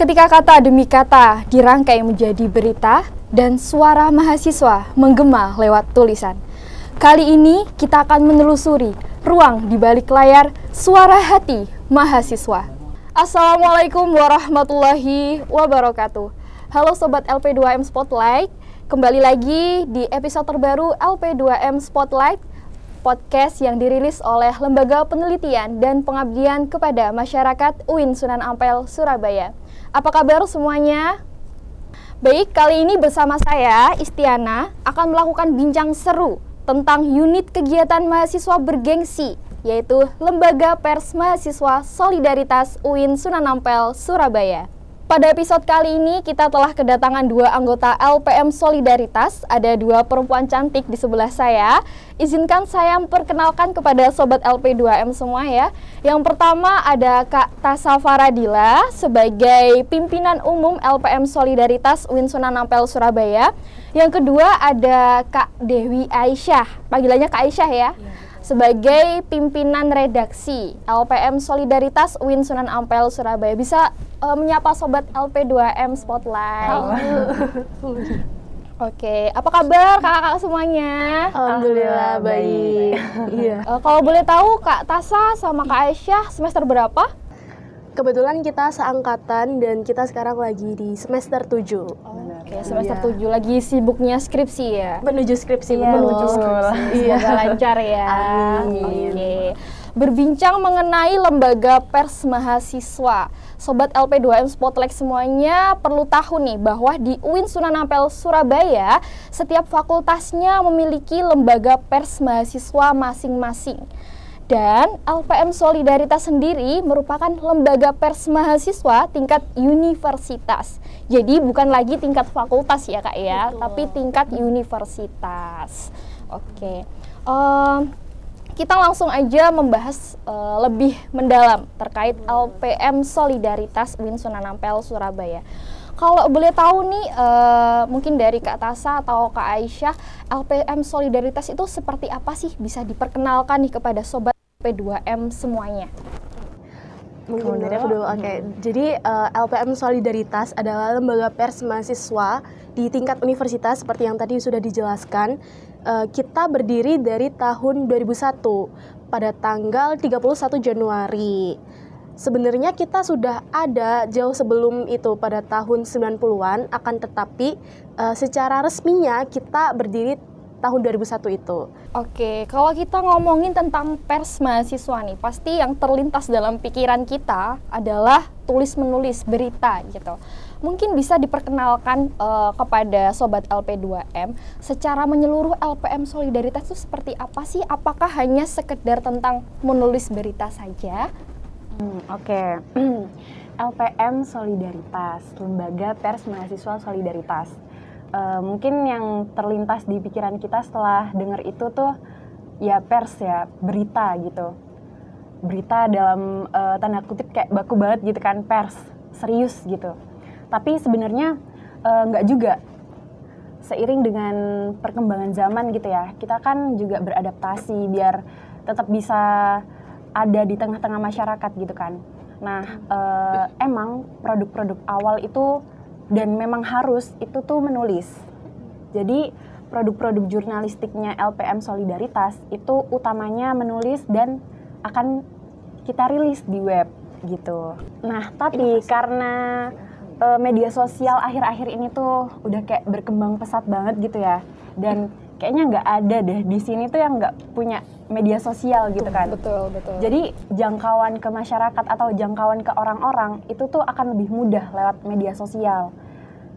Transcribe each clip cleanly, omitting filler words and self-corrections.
Ketika kata demi kata dirangkai menjadi berita dan suara mahasiswa menggema lewat tulisan. Kali ini kita akan menelusuri ruang di balik layar suara hati mahasiswa. Assalamualaikum warahmatullahi wabarakatuh. Halo Sobat LP2M Spotlight, kembali lagi di episode terbaru LP2M Spotlight, podcast yang dirilis oleh Lembaga Penelitian dan Pengabdian kepada Masyarakat UIN Sunan Ampel, Surabaya. Apa kabar semuanya? Baik, kali ini bersama saya, Istiana, akan melakukan bincang seru tentang unit kegiatan mahasiswa bergengsi, yaitu Lembaga Pers Mahasiswa Solidaritas UIN Sunan Ampel, Surabaya. Pada episode kali ini kita telah kedatangan dua anggota LPM Solidaritas, ada dua perempuan cantik di sebelah saya. Izinkan saya memperkenalkan kepada Sobat LP2M semua ya. Yang pertama ada Kak Tasa Faradila sebagai pimpinan umum LPM Solidaritas UIN Sunan Ampel, Surabaya. Yang kedua ada Kak Dewi Aisyah, panggilannya Kak Aisyah ya. Sebagai pimpinan redaksi LPM Solidaritas UIN Sunan Ampel, Surabaya. Bisa menyapa Sobat LP2M Spotlight. Oke, apa kabar kakak-kakak semuanya? Alhamdulillah baik. Iya. Kalau boleh tahu Kak Tasa sama Kak Aisyah semester berapa? Kebetulan kita seangkatan dan kita sekarang lagi di semester 7. Oke, semester 7 lagi sibuknya skripsi ya? Menuju skripsi, Menuju skripsi. Semoga lancar ya. Amin. Oke. Berbincang mengenai lembaga pers mahasiswa. Sobat LP2M Spotlight semuanya perlu tahu nih bahwa di UIN Sunan Ampel, Surabaya, setiap fakultasnya memiliki lembaga pers mahasiswa masing-masing. Dan LPM Solidaritas sendiri merupakan lembaga pers mahasiswa tingkat universitas. Jadi bukan lagi tingkat fakultas ya Kak ya, betul, tapi tingkat universitas. Oke. Kita langsung aja membahas lebih mendalam terkait LPM Solidaritas UIN Sunan Ampel, Surabaya. Kalau boleh tahu nih, mungkin dari Kak Tasa atau Kak Aisyah, LPM Solidaritas itu seperti apa sih? Bisa diperkenalkan nih kepada Sobat LP2M semuanya. Mungkin dari aku dulu, oke. Jadi LPM Solidaritas adalah lembaga pers mahasiswa di tingkat universitas seperti yang tadi sudah dijelaskan. Kita berdiri dari tahun 2001 pada tanggal 31 Januari. Sebenarnya kita sudah ada jauh sebelum itu pada tahun 90-an, akan tetapi secara resminya kita berdiri tahun 2001 itu. Oke, kalau kita ngomongin tentang pers mahasiswa nih, pasti yang terlintas dalam pikiran kita adalah tulis-menulis berita gitu. Mungkin bisa diperkenalkan kepada Sobat LP2M secara menyeluruh LPM Solidaritas itu seperti apa sih? Apakah hanya sekedar tentang menulis berita saja? Oke. LPM Solidaritas, Lembaga Pers Mahasiswa Solidaritas. Mungkin yang terlintas di pikiran kita setelah dengar itu tuh ya pers ya, berita gitu. Berita dalam tanda kutip kayak baku banget gitu kan, pers, serius gitu. Tapi sebenarnya nggak juga. Seiring dengan perkembangan zaman gitu ya, kita kan juga beradaptasi biar tetap bisa ada di tengah-tengah masyarakat gitu kan. Nah, emang produk-produk awal itu dan memang harus itu tuh menulis. Jadi produk-produk jurnalistiknya LPM Solidaritas itu utamanya menulis dan akan kita rilis di web gitu. Nah, tapi karena media sosial akhir-akhir ini tuh udah kayak berkembang pesat banget gitu ya. Dan kayaknya nggak ada deh di sini tuh yang nggak punya media sosial gitu kan. Betul. Jadi jangkauan ke masyarakat atau jangkauan ke orang-orang itu tuh akan lebih mudah lewat media sosial.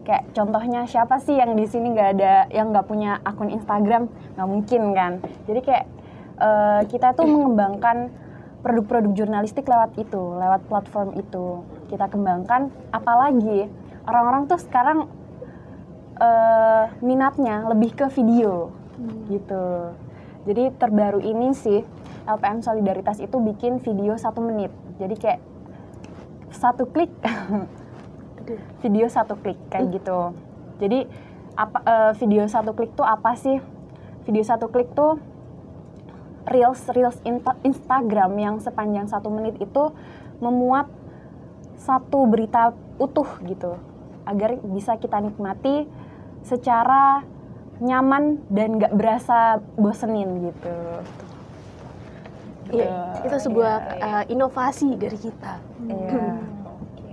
Kayak contohnya siapa sih yang di sini nggak ada, yang nggak punya akun Instagram? Nggak mungkin kan. Jadi kayak kita tuh mengembangkan produk-produk jurnalistik lewat itu, lewat platform itu. Kita kembangkan, apalagi orang-orang tuh sekarang minatnya lebih ke video gitu. Jadi terbaru ini sih LPM Solidaritas itu bikin video 1 menit. Jadi kayak 1 klik video 1 klik kayak gitu. Jadi video 1 klik tuh apa sih? Video 1 klik tuh reels Instagram yang sepanjang 1 menit itu memuat satu berita utuh gitu, agar bisa kita nikmati secara nyaman dan nggak berasa bosenin gitu. Iya, itu sebuah inovasi dari kita. Iya.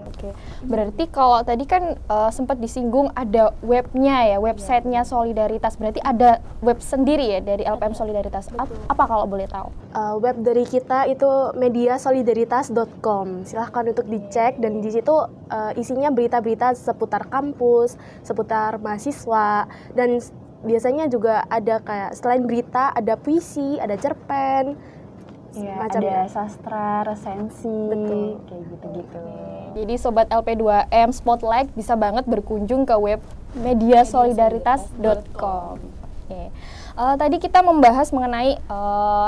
Oke. Berarti kalau tadi kan sempat disinggung ada webnya ya, websitenya Solidaritas. Berarti ada web sendiri ya dari LPM Solidaritas. Apa kalau boleh tahu? Web dari kita itu mediasolidaritas.com. Silahkan untuk dicek, dan di situ isinya berita-berita seputar kampus, seputar mahasiswa, dan biasanya juga ada kayak selain berita ada puisi, ada cerpen, Iya, macamnya. ada sastra, resensi, Betul. kayak gitu-gitu. Jadi Sobat LP2M Spotlight bisa banget berkunjung ke web mediasolidaritas.com. Oke. Tadi kita membahas mengenai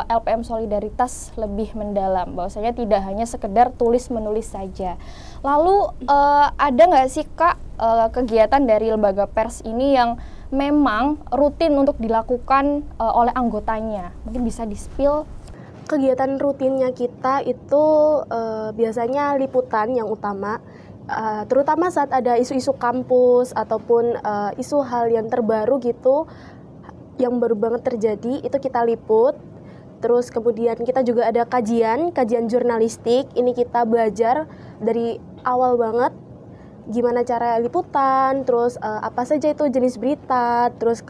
LPM Solidaritas lebih mendalam, bahwasanya tidak hanya sekedar tulis-menulis saja. Lalu ada nggak sih Kak kegiatan dari lembaga pers ini yang memang rutin untuk dilakukan oleh anggotanya? Mungkin bisa di-spill. Kegiatan rutinnya kita itu biasanya liputan yang utama, terutama saat ada isu-isu kampus ataupun isu hal yang terbaru gitu, yang baru banget terjadi, itu kita liput. Terus kemudian kita juga ada kajian jurnalistik. Ini kita belajar dari awal banget gimana cara liputan, terus apa saja itu jenis berita, terus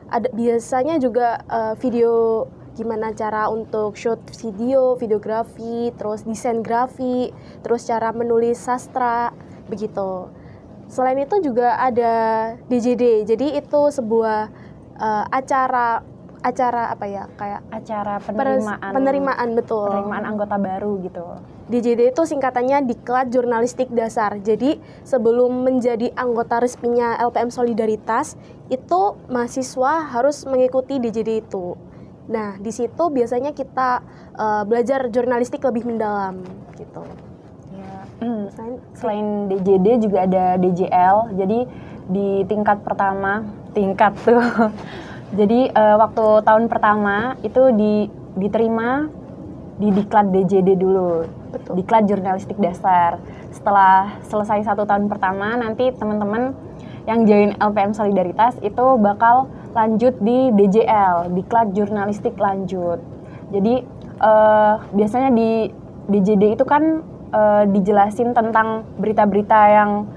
ada biasanya juga video, gimana cara untuk shoot video, videografi, terus desain grafik, terus cara menulis sastra, begitu. Selain itu juga ada DJD, jadi itu sebuah acara apa ya, kayak Acara penerimaan, betul. penerimaan anggota baru gitu. DJD itu singkatannya Diklat Jurnalistik Dasar. Jadi sebelum menjadi anggota resminya LPM Solidaritas, itu mahasiswa harus mengikuti DJD itu. Nah, di situ biasanya kita belajar jurnalistik lebih mendalam gitu. Ya. Selain DJD juga ada DJL. Jadi di tingkat pertama, tuh. Jadi waktu tahun pertama itu diterima di Diklat DJD dulu. Betul. Diklat Jurnalistik Dasar. Setelah selesai 1 tahun pertama, nanti teman-teman yang join LPM Solidaritas itu bakal lanjut di DJL, Diklat Jurnalistik Lanjut. Jadi biasanya di DJD itu kan dijelasin tentang berita-berita yang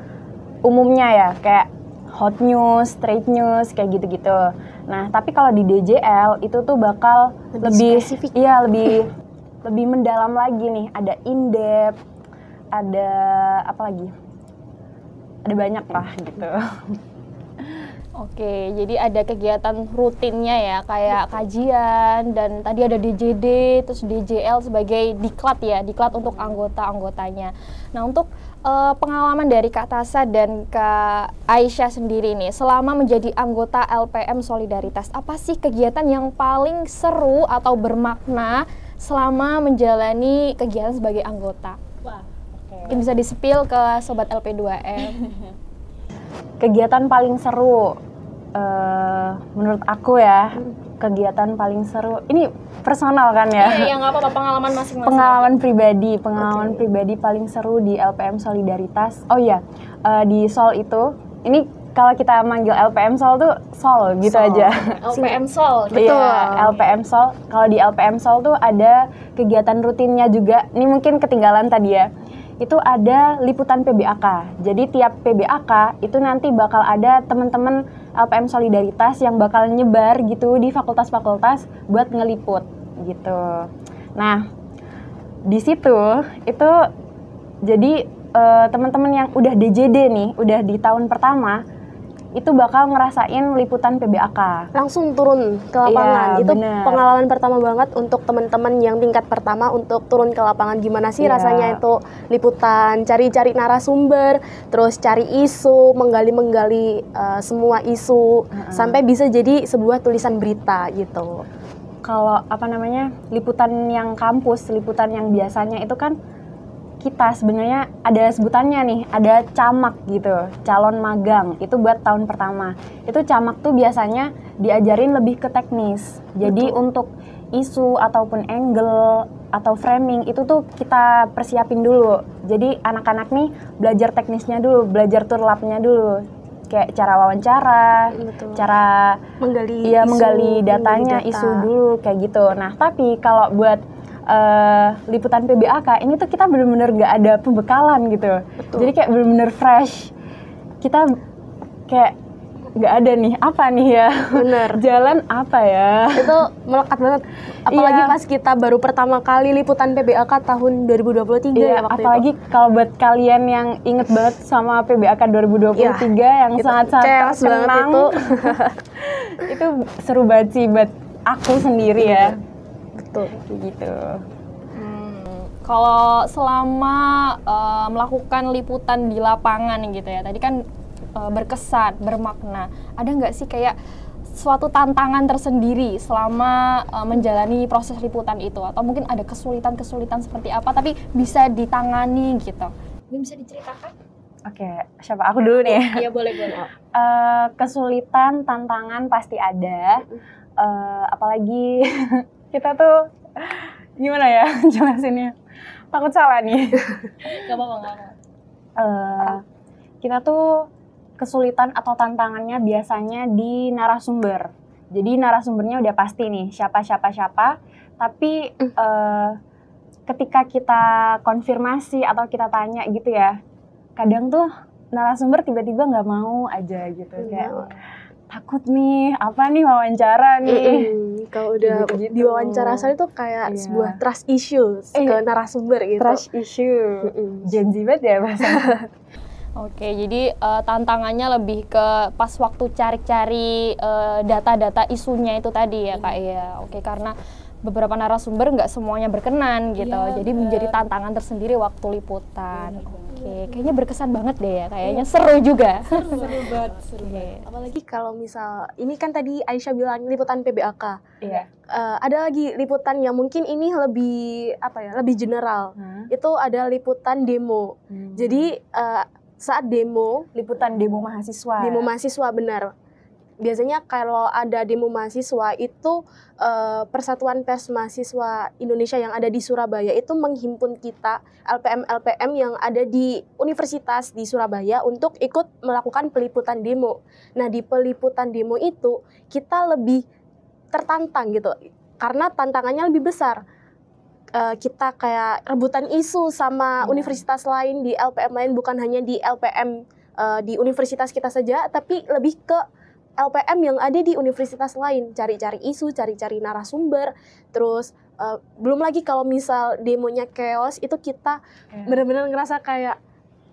umumnya ya, kayak hot news, trade news, kayak gitu-gitu. Nah, tapi kalau di DJL itu tuh bakal lebih spesifik. Iya, lebih mendalam lagi nih. Ada in-depth, ada apa lagi? Ada banyak lah gitu. Oke, jadi ada kegiatan rutinnya ya, kayak kajian, dan tadi ada DJD, terus DJL sebagai diklat ya, diklat untuk anggota-anggotanya. Nah, untuk pengalaman dari Kak Tasa dan Kak Aisyah sendiri nih, selama menjadi anggota LPM Solidaritas, apa sih kegiatan yang paling seru atau bermakna selama menjalani kegiatan sebagai anggota? Wah, oke. Mungkin bisa di-spill ke Sobat LP2M. Kegiatan paling seru, menurut aku ya, kegiatan paling seru, ini personal kan ya? Iya, nggak apa-apa, pengalaman masing-masing. Pengalaman pribadi paling seru di LPM Solidaritas. Oh iya, di Sol itu, ini kalau kita manggil LPM Sol tuh Sol gitu Sol. aja. LPM Sol, Iya, LPM Sol. Kalau di LPM Sol tuh ada kegiatan rutinnya juga. Ini mungkin ketinggalan tadi ya. Itu ada liputan PBAK. Jadi tiap PBAK itu nanti bakal ada teman-teman LPM Solidaritas yang bakal nyebar gitu di fakultas-fakultas buat ngeliput gitu. Nah, di situ itu jadi teman-teman yang udah DJD nih, udah di tahun pertama, itu bakal ngerasain liputan PBAK. Langsung turun ke lapangan. Iya, Itu bener. pengalaman pertama banget untuk teman-teman yang tingkat pertama untuk turun ke lapangan. Gimana sih Iya. rasanya itu liputan, cari-cari narasumber, terus cari isu, menggali-menggali semua isu, sampai bisa jadi sebuah tulisan berita gitu. Kalau liputan yang kampus, liputan yang biasanya itu kan kita sebenarnya ada sebutannya nih, ada camak gitu, calon magang, itu buat tahun pertama. Itu camak tuh biasanya diajarin lebih ke teknis. Jadi untuk isu ataupun angle atau framing itu tuh kita persiapin dulu. Jadi anak-anak nih belajar teknisnya dulu, belajar tour lab-nya dulu. Kayak cara wawancara, cara menggali datanya, isu dulu kayak gitu. Nah, tapi kalau buat liputan PBAK ini tuh kita bener-bener nggak ada pembekalan gitu. Jadi kayak bener-bener fresh. Kita kayak nggak ada nih, apa nih ya? Bener. Jalan apa ya? Itu melekat banget. Apalagi pas kita baru pertama kali liputan PBAK tahun 2023 ya waktu apalagi itu. Kalau buat kalian yang inget banget sama PBAK 2023 yang sangat-sangat terkenang itu. Itu seru banget sih buat aku sendiri ya. Betul. Gitu. Kalau selama melakukan liputan di lapangan gitu ya, tadi kan berkesan, bermakna. Ada nggak sih kayak suatu tantangan tersendiri selama menjalani proses liputan itu? Atau mungkin ada kesulitan-kesulitan seperti apa, tapi bisa ditangani gitu? Ini bisa diceritakan? Oke, siapa? Aku dulu nih. Iya, boleh. Kesulitan, tantangan pasti ada. Apalagi kita tuh, gimana ya jelasinnya? Takut salah nih. Gak apa-apa. Kita tuh kesulitan atau tantangannya biasanya di narasumber. Jadi narasumbernya udah pasti nih siapa. Tapi ketika kita konfirmasi atau kita tanya gitu ya, kadang tuh narasumber tiba-tiba nggak mau aja gitu. Kayak takut nih, apa nih wawancara nih. Kalau udah gitu. diwawancara saya tuh kayak sebuah trust issue ke narasumber gitu. Trust issue. Gen Z banget ya bahasa. Oke, jadi tantangannya lebih ke pas waktu cari-cari data-data isunya itu tadi ya Kak ya. Oke, karena beberapa narasumber nggak semuanya berkenan gitu. Jadi menjadi tantangan tersendiri waktu liputan. Oke, kayaknya berkesan banget deh ya. Kayaknya seru juga. Seru banget. Apalagi kalau misal ini kan tadi Aisyah bilang liputan PBAK. Iya. Ada lagi liputan yang mungkin ini lebih lebih general. Itu ada liputan demo. Jadi saat liputan demo mahasiswa. Demo mahasiswa, benar. Biasanya kalau ada demo mahasiswa itu Persatuan Pers Mahasiswa Indonesia yang ada di Surabaya itu menghimpun kita LPM yang ada di universitas di Surabaya untuk ikut melakukan peliputan demo. Nah, di peliputan demo itu kita lebih tertantang gitu. Karena tantangannya lebih besar. Kita kayak rebutan isu sama universitas lain di LPM lain, bukan hanya di LPM di universitas kita saja, tapi lebih ke LPM yang ada di universitas lain, cari-cari isu, cari-cari narasumber, terus belum lagi kalau misal demonya chaos, itu kita benar-benar ngerasa kayak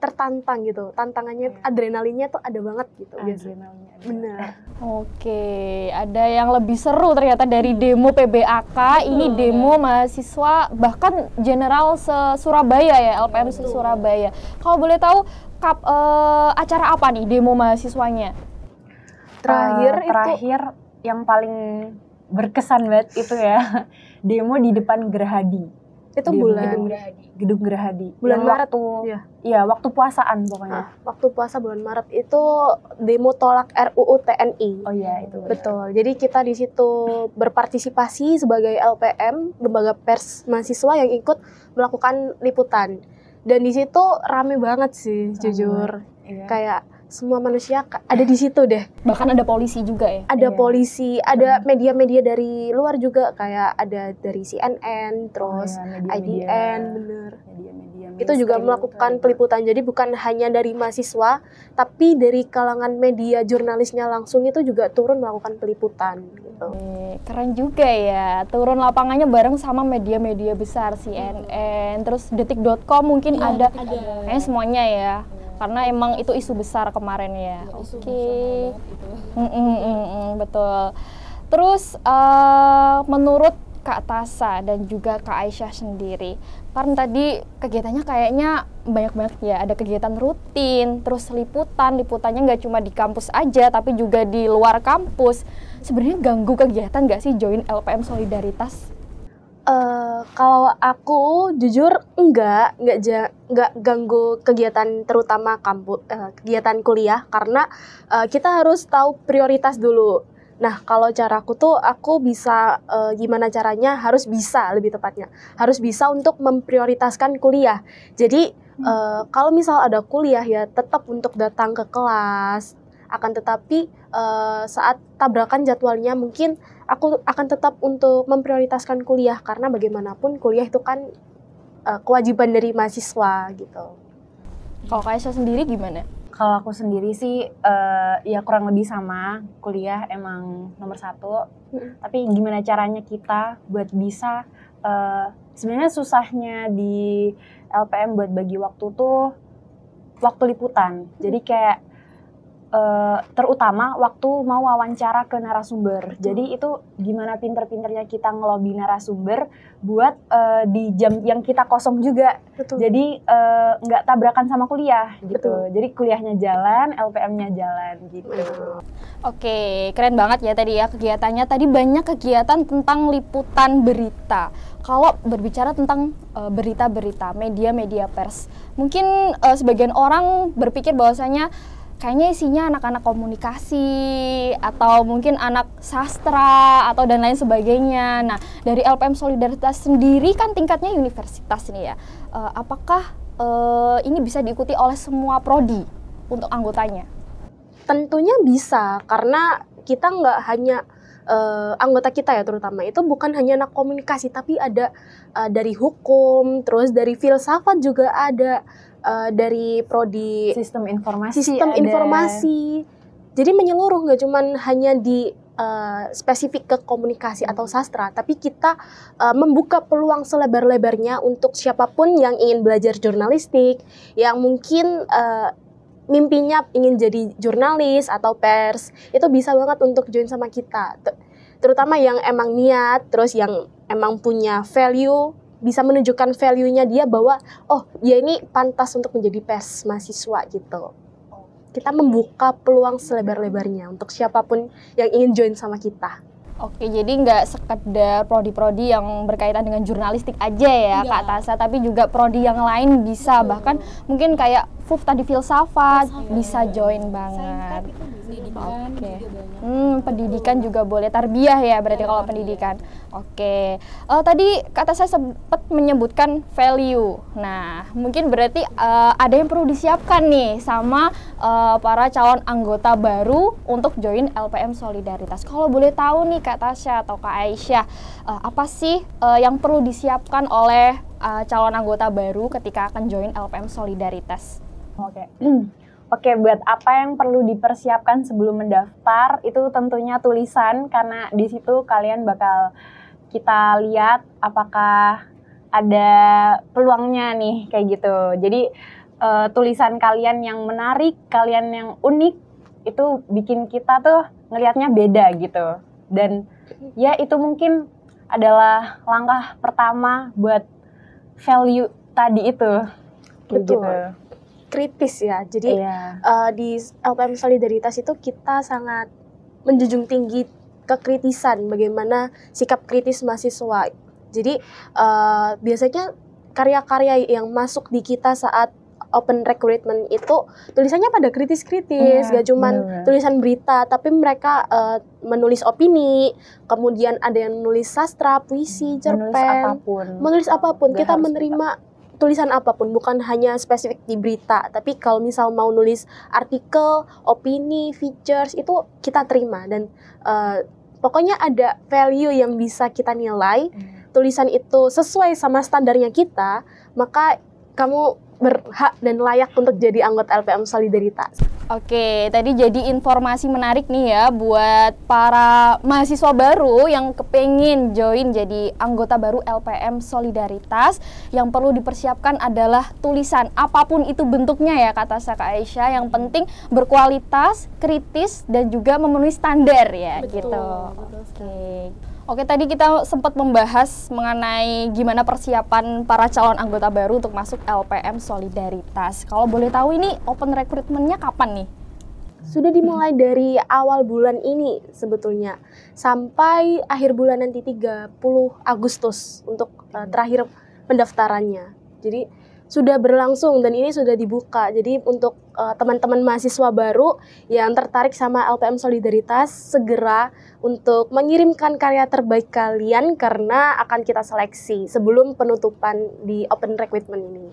tertantang gitu, tantangannya, adrenalinnya tuh ada banget gitu. Adrenalinnya ada. Benar. Oke, ada yang lebih seru ternyata dari demo PBAK, ini demo mahasiswa bahkan general se-Surabaya ya, LPM se-Surabaya. Kalau boleh tahu, acara apa nih demo mahasiswanya? Terakhir yang paling berkesan banget itu ya, demo di depan Gerahadi. Itu Gedung Gerahadi. Bulan Maret tuh. Iya, waktu puasaan pokoknya. Waktu puasa bulan Maret itu demo tolak RUU TNI. Oh iya, itu. Betul. Jadi kita di situ berpartisipasi sebagai LPM, lembaga pers mahasiswa yang ikut melakukan liputan. Dan di situ rame banget sih, jujur. Iya. Kayak semua manusia ada di situ deh. Bahkan ada polisi juga ya? Ada polisi, ada media-media dari luar juga, kayak ada dari CNN, terus IDN, bener. Media-media Itu juga melakukan peliputan, jadi bukan hanya dari mahasiswa, tapi dari kalangan media jurnalisnya langsung itu juga turun melakukan peliputan. Gitu. Keren juga ya, turun lapangannya bareng sama media-media besar, CNN, terus detik.com mungkin ada. Kayaknya semuanya ya. Karena emang itu isu besar kemarin ya. Oke. Betul. Terus menurut Kak Tasa dan juga Kak Aisyah sendiri, kan tadi kegiatannya kayaknya banyak banget ya. Ada kegiatan rutin, terus liputannya nggak cuma di kampus aja, tapi juga di luar kampus. Sebenarnya ganggu kegiatan nggak sih join LPM Solidaritas? Kalau aku jujur enggak ganggu kegiatan, terutama kegiatan kuliah, karena kita harus tahu prioritas dulu. Nah, kalau caraku tuh aku bisa gimana caranya harus bisa lebih tepatnya. Harus bisa untuk memprioritaskan kuliah. Jadi kalau misal ada kuliah ya tetap untuk datang ke kelas. Akan tetapi saat tabrakan jadwalnya mungkin aku akan tetap untuk memprioritaskan kuliah karena bagaimanapun kuliah itu kan kewajiban dari mahasiswa gitu. Kalau Kak Aisyah sendiri gimana? Kalau aku sendiri sih ya kurang lebih sama, kuliah emang nomor satu. Tapi gimana caranya kita buat bisa sebenarnya susahnya di LPM buat bagi waktu tuh waktu liputan. Jadi kayak terutama waktu mau wawancara ke narasumber. Jadi itu gimana pinter-pinternya kita ngelobi narasumber buat di jam yang kita kosong juga. Betul. Jadi nggak tabrakan sama kuliah gitu. Betul. Jadi kuliahnya jalan, LPM-nya jalan gitu. Oke, keren banget ya tadi ya kegiatannya. Tadi banyak kegiatan tentang liputan berita. Kalau berbicara tentang berita-berita, media-media pers, mungkin sebagian orang berpikir bahwasanya kayaknya isinya anak-anak komunikasi atau mungkin anak sastra atau dan lain sebagainya. Nah, dari LPM Solidaritas sendiri kan tingkatnya universitas nih ya. Apakah ini bisa diikuti oleh semua prodi untuk anggotanya? Tentunya bisa, karena kita nggak hanya anggota kita ya terutama itu bukan hanya anak komunikasi, tapi ada dari hukum, terus dari filsafat juga ada, dari prodi Sistem informasi informasi. Jadi menyeluruh, nggak cuman hanya di spesifik ke komunikasi atau sastra, tapi kita membuka peluang selebar-lebarnya untuk siapapun yang ingin belajar jurnalistik, yang mungkin mimpinya ingin jadi jurnalis atau pers, itu bisa banget untuk join sama kita. Terutama yang emang niat, terus yang emang punya value, bisa menunjukkan value-nya dia bahwa oh dia ini pantas untuk menjadi pers mahasiswa gitu. Kita membuka peluang selebar-lebarnya untuk siapapun yang ingin join sama kita. Oke, jadi nggak sekedar prodi-prodi yang berkaitan dengan jurnalistik aja ya Kak Tasya, tapi juga prodi yang lain bisa. Bahkan mungkin kayak FUF tadi filsafat bisa join banget. Oke. Pendidikan juga boleh, tarbiyah ya berarti kalau pendidikan. Oke. Tadi Kak Tasya sempat menyebutkan value. Nah, mungkin berarti ada yang perlu disiapkan nih sama para calon anggota baru untuk join LPM Solidaritas. Kalau boleh tahu nih Kak Tasya atau Kak Aisyah, apa sih yang perlu disiapkan oleh calon anggota baru ketika akan join LPM Solidaritas? Oke, buat apa yang perlu dipersiapkan sebelum mendaftar itu tentunya tulisan, karena di situ kalian bakal kita lihat apakah ada peluangnya nih kayak gitu. Jadi tulisan kalian yang menarik, kalian yang unik itu bikin kita tuh ngelihatnya beda gitu. Dan ya itu mungkin adalah langkah pertama buat value tadi itu. Kayak Betul. gitu. Kritis ya. Jadi di LPM Solidaritas itu kita sangat menjunjung tinggi kekritisan, bagaimana sikap kritis mahasiswa. Jadi biasanya karya-karya yang masuk di kita saat open recruitment itu tulisannya pada kritis-kritis, gak cuman tulisan berita, tapi mereka menulis opini, kemudian ada yang menulis sastra, puisi, cerpen, menulis apapun. Kita menerima tulisan apapun, bukan hanya spesifik di berita, tapi kalau misal mau nulis artikel, opini, features, itu kita terima. Dan pokoknya ada value yang bisa kita nilai, tulisan itu sesuai sama standarnya kita, maka kamu berhak dan layak untuk jadi anggota LPM Solidaritas. Oke, tadi jadi informasi menarik nih ya buat para mahasiswa baru yang kepengen join jadi anggota baru LPM Solidaritas. Yang perlu dipersiapkan adalah tulisan, apapun itu bentuknya ya kata Kak Aisyah, yang penting berkualitas, kritis, dan juga memenuhi standar ya. Betul, gitu. betul. Oke, tadi kita sempat membahas mengenai gimana persiapan para calon anggota baru untuk masuk LPM Solidaritas. Kalau boleh tahu ini open recruitment-nya kapan nih? Sudah dimulai dari awal bulan ini sebetulnya, sampai akhir bulan nanti 30 Agustus untuk terakhir pendaftarannya. Jadi sudah berlangsung dan ini sudah dibuka. Jadi untuk teman-teman mahasiswa baru yang tertarik sama LPM Solidaritas, segera untuk mengirimkan karya terbaik kalian karena akan kita seleksi sebelum penutupan di open recruitment ini.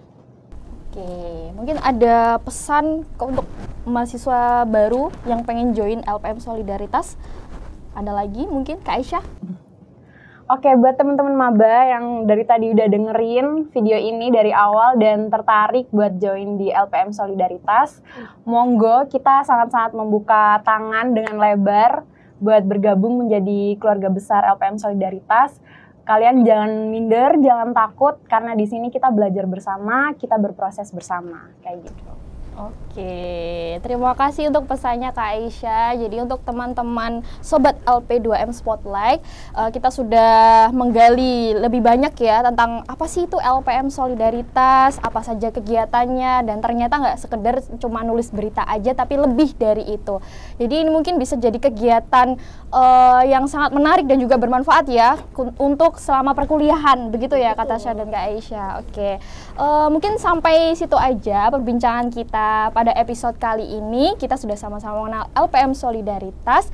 Oke, mungkin ada pesan untuk mahasiswa baru yang pengen join LPM Solidaritas? Ada lagi mungkin Kak Aisyah? Oke, buat teman-teman maba yang dari tadi udah dengerin video ini dari awal dan tertarik buat join di LPM Solidaritas, monggo, kita sangat-sangat membuka tangan dengan lebar buat bergabung menjadi keluarga besar LPM Solidaritas. Kalian jangan minder, jangan takut, karena di sini kita belajar bersama, kita berproses bersama, kayak gitu. Oke, terima kasih untuk pesannya Kak Aisyah. Jadi untuk teman-teman Sobat LP2M Spotlight, kita sudah menggali lebih banyak ya tentang apa sih itu LPM Solidaritas, apa saja kegiatannya, dan ternyata nggak sekedar cuma nulis berita aja, tapi lebih dari itu. Jadi ini mungkin bisa jadi kegiatan yang sangat menarik dan juga bermanfaat ya untuk selama perkuliahan, begitu ya Kak Tasya dan Kak Aisyah. Oke, mungkin sampai situ aja perbincangan kita pada episode kali ini. Kita sudah sama-sama mengenal LPM Solidaritas.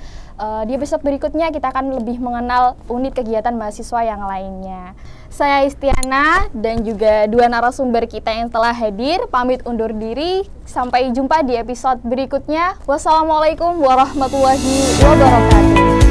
Di episode berikutnya kita akan lebih mengenal unit kegiatan mahasiswa yang lainnya. Saya Istiana dan juga dua narasumber kita yang telah hadir pamit undur diri. Sampai jumpa di episode berikutnya. Wassalamualaikum warahmatullahi wabarakatuh.